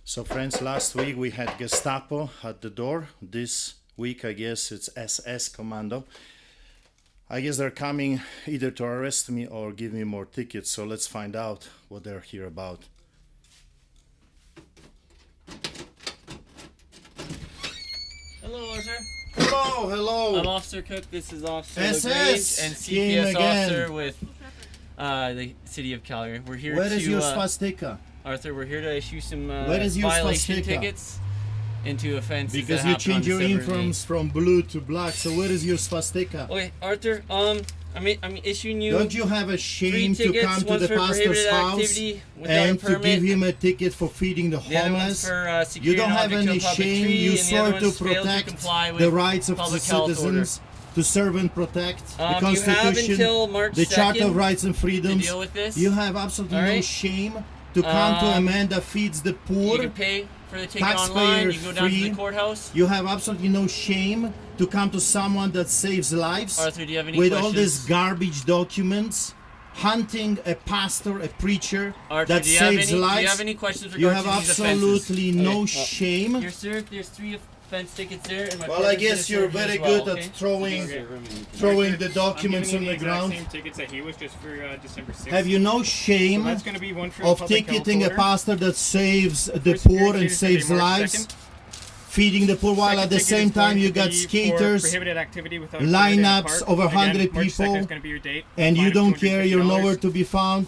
So friends, last week we had Gestapo at the door. This week I guess it's SS Commando. I guess they're coming either to arrest me or give me more tickets. So let's find out what they're here about. Hello, Arthur. Hello, hello. I'm Officer Cook. This is Officer SS LaGrange and came CPS again. officer with the city of Calgary. We're here Where to is your swastika? Arthur. We're here to issue some Where is your violation swastika? tickets into offenses Because that you happened on change your December uniforms from blue to black. So where is your swastika? 8th. Okay, Arthur. I'm issuing you. Don't you have a shame to tickets, come to one's the for pastor's prohibited house activity without and a to permit. give him a ticket for feeding the The other one's homeless? for securing You don't an have object to any a public shame. tree, You and the swear other to one's failed protect comply with the rights of the public health order. citizens, to serve and protect the You have Constitution, until March the Charter 2nd of Rights and to Freedoms. deal with this. You have absolutely no Alright. shame to come to a man that feeds the You poor. can pay for the ticket Taxpayer online. You can go down to free. the courthouse. You have absolutely no shame to come to someone that saves lives Arthur, do you have any with questions? all these garbage documents, hunting a pastor, a preacher Arthur, that do you have saves any, lives. Do you have any questions You regarding have these absolutely offenses? no Okay. shame. Here, sir, there's 3 offense tickets there. And my Well, I partner's gonna guess you're serve you very as well, good okay? at throwing the documents on the ground. Same tickets that he was just for December 6th. Have you no So shame that's going to be one for of the public health ticketing a order. pastor that saves the First poor period and is gonna be saves March lives, 2nd. feeding the poor, while Second at the ticket same is going time you to got be for skaters, prohibited activity without a permit in the lineups park. of 100 Again, March 2nd people, is going to be your date. and you Fine of don't care, you're $250. nowhere to be found,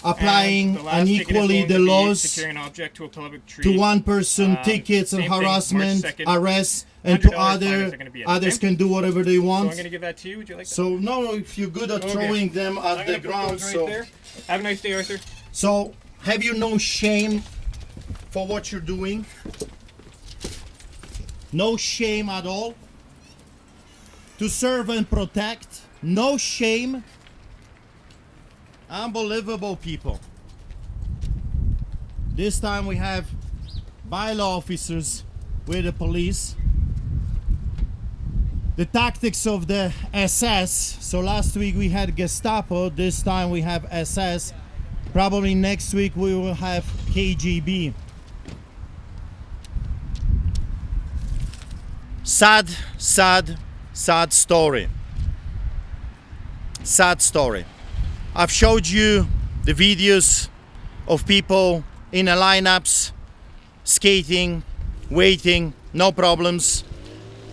applying And the last ticket is unequally going the to be laws securing an object to a public tree. to one person, tickets and same thing, harassment, March 2nd, arrests, and to $100 fines others are gonna be at, others okay? can do whatever they So I'm want. going to give that to you. Would you like that? So no, if you're good at Okay. throwing them I'm at gonna the put ground, those right so there. Have a nice day, Arthur. so have you no shame for what you're doing? No shame at all? To serve and protect? No shame? Unbelievable, people. This time we have bylaw officers with the police. The tactics of the SS. So last week we had Gestapo, this time we have SS. Probably next week we will have KGB. Sad story. Sad story. I've showed you the videos of people in a lineups, skating, waiting, no problems.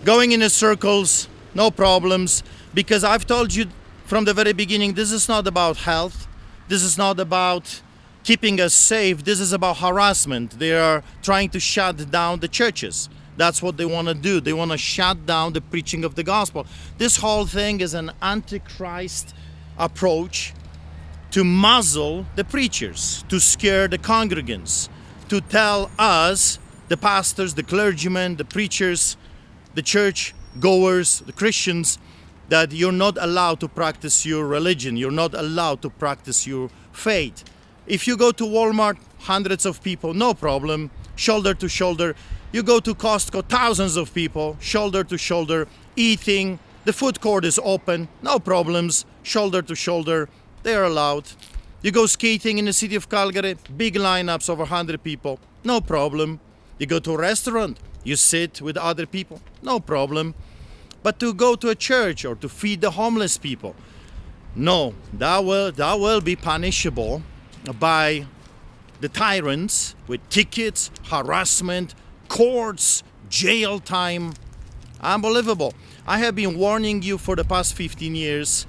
Going in the circles, no problems. Because I've told you from the very beginning, this is not about health. This is not about keeping us safe. This is about harassment. They are trying to shut down the churches. That's what they want to do. They want to shut down the preaching of the gospel. This whole thing is an antichrist approach to muzzle the preachers, to scare the congregants, to tell us, the pastors, the clergymen, the preachers, the church goers, the Christians, that you're not allowed to practice your religion. You're not allowed to practice your faith. If you go to Walmart, hundreds of people, no problem, shoulder to shoulder. You go to Costco, thousands of people, shoulder to shoulder, eating. The food court is open, no problems, shoulder to shoulder. They are allowed. You go skating in the city of Calgary, big lineups, over 100 people, no problem. You go to a restaurant, you sit with other people, no problem. But to go to a church or to feed the homeless people, no, that will be punishable by the tyrants with tickets, harassment, courts, jail time. Unbelievable. I have been warning you for the past 15 years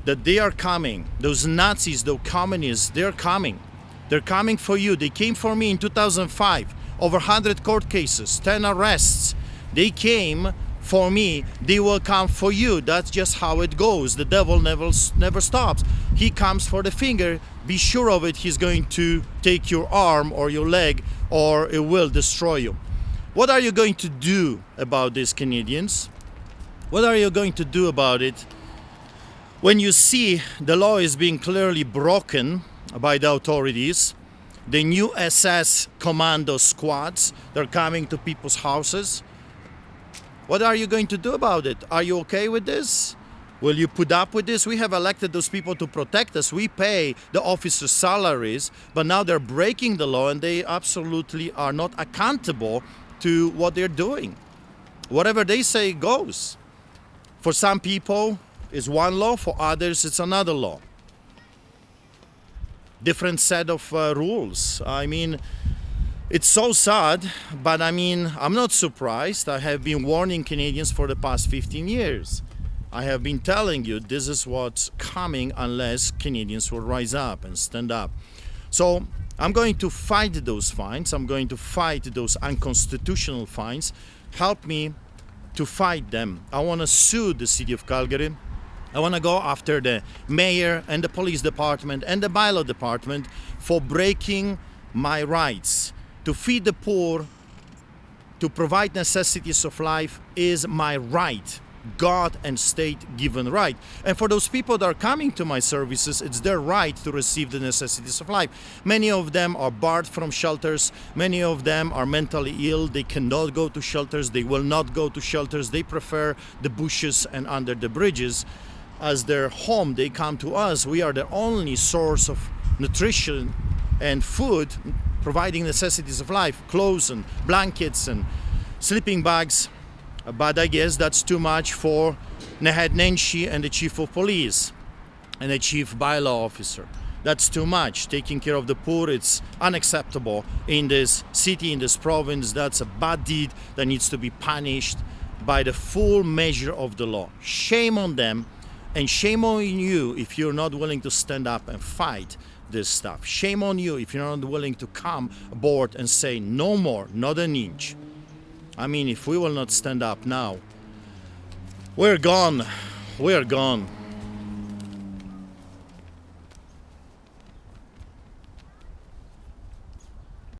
that they are coming. Those Nazis, those communists, they're coming. They're coming for you. They came for me in 2005. Over 100 court cases, 10 arrests. They came for me. They will come for you. That's just how it goes. The devil never stops. He comes for the finger. Be sure of it. He's going to take your arm or your leg, or it will destroy you. What are you going to do about this, Canadians? What are you going to do about it when you see the law is being clearly broken by the authorities? The new SS commando squads, they're coming to people's houses. What are you going to do about it? Are you okay with this? Will you put up with this? We have elected those people to protect us. We pay the officers' salaries, but now they're breaking the law and they absolutely are not accountable to what they're doing. Whatever they say goes. For some people, it's one law. For others, it's another law. Different set of rules. I mean, it's so sad, but I mean, I'm not surprised. I have been warning Canadians for the past 15 years. I have been telling you this is what's coming unless Canadians will rise up and stand up. So I'm going to fight those fines. I'm going to fight those unconstitutional fines. Help me to fight them. I want to sue the city of Calgary. I want to go after the mayor and the police department and the bylaw department for breaking my rights. To feed the poor, to provide necessities of life is my right. God and state given right. And for those people that are coming to my services, it's their right to receive the necessities of life. Many of them are barred from shelters. Many of them are mentally ill. They cannot go to shelters. They will not go to shelters. They prefer the bushes and under the bridges as their home. They come to us. We are the only source of nutrition and food, providing necessities of life, clothes and blankets and sleeping bags. But I guess that's too much for Naheed Nenshi and the chief of police and the chief bylaw officer. That's too much. Taking care of the poor, it's unacceptable in this city, in this province. That's a bad deed that needs to be punished by the full measure of the law. Shame on them, and shame on you if you're not willing to stand up and fight this stuff. Shame on you if you're not willing to come aboard and say no more, not an inch. I mean, if we will not stand up now, we're gone. We're gone.